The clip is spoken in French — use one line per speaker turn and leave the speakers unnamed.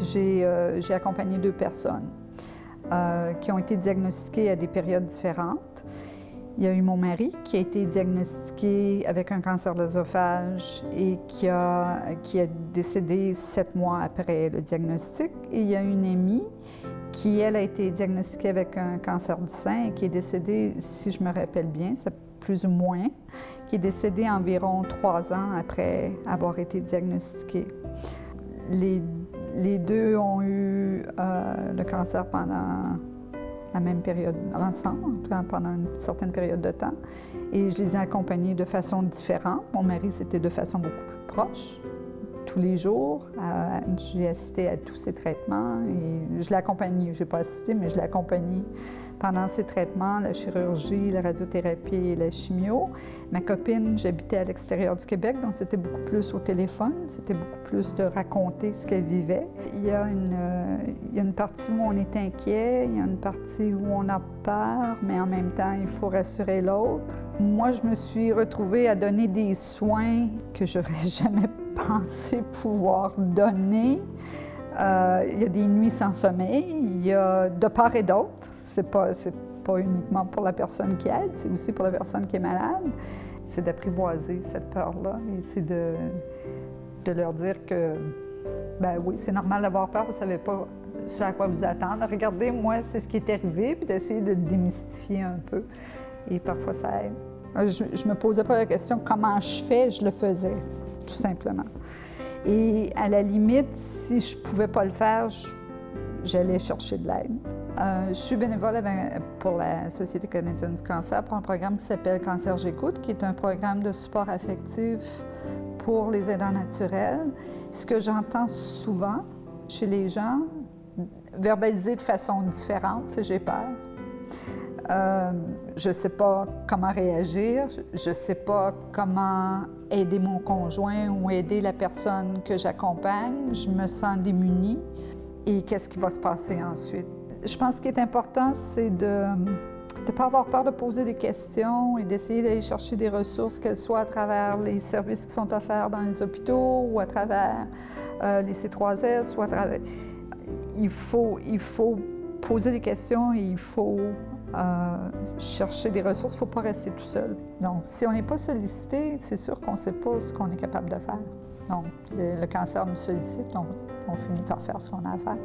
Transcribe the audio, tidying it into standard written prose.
j'ai accompagné 2 personnes qui ont été diagnostiquées à des périodes différentes. Il y a eu mon mari qui a été diagnostiqué avec un cancer de l'œsophage et qui a décédé 7 mois après le diagnostic. Et il y a une amie qui, elle, a été diagnostiquée avec un cancer du sein et qui est décédée, si je me rappelle bien, c'est plus ou moins, qui est décédée environ 3 ans après avoir été diagnostiquée. Les 2 ont eu le cancer pendant la même période, ensemble, en tout cas pendant une certaine période de temps. Et je les ai accompagnés de façon différente. Mon mari, c'était de façon beaucoup plus proche, tous les jours. J'ai assisté à tous ses traitements et je l'ai accompagné, je n'ai pas assisté, mais je l'ai accompagné pendant ses traitements, la chirurgie, la radiothérapie et la chimio. Ma copine, j'habitais à l'extérieur du Québec, donc c'était beaucoup plus au téléphone, c'était beaucoup plus de raconter ce qu'elle vivait. Il y a une partie où on est inquiet, il y a une partie où on a peur, mais en même temps, il faut rassurer l'autre. Moi, je me suis retrouvée à donner des soins que je n'aurais jamais pensé pouvoir donner. Il y a des nuits sans sommeil, il y a de part et d'autre. C'est pas uniquement pour la personne qui aide, c'est aussi pour la personne qui est malade. C'est d'apprivoiser cette peur-là et c'est de leur dire que, ben oui, c'est normal d'avoir peur, vous ne savez pas ce à quoi vous attendre. Regardez, moi, c'est ce qui est arrivé, puis d'essayer de démystifier un peu. Et parfois, ça aide. Je ne me posais pas la question comment je fais, je le faisais, tout simplement. Et à la limite, si je ne pouvais pas le faire, j'allais chercher de l'aide. Je suis bénévole pour la Société canadienne du cancer pour un programme qui s'appelle Cancer J'écoute, qui est un programme de support affectif pour les aidants naturels. Ce que j'entends souvent chez les gens, verbalisé de façon différente, c'est « j'ai peur ». Je ne sais pas comment réagir, je ne sais pas comment aider mon conjoint ou aider la personne que j'accompagne, je me sens démunie et qu'est-ce qui va se passer ensuite? Je pense qu'il est important, c'est de ne pas avoir peur de poser des questions et d'essayer d'aller chercher des ressources, qu'elles soient à travers les services qui sont offerts dans les hôpitaux ou à travers les C3S ou à travers... Il faut poser des questions et il faut chercher des ressources, il ne faut pas rester tout seul. Donc, si on n'est pas sollicité, c'est sûr qu'on ne sait pas ce qu'on est capable de faire. Donc, le cancer nous sollicite, donc on finit par faire ce qu'on a à faire.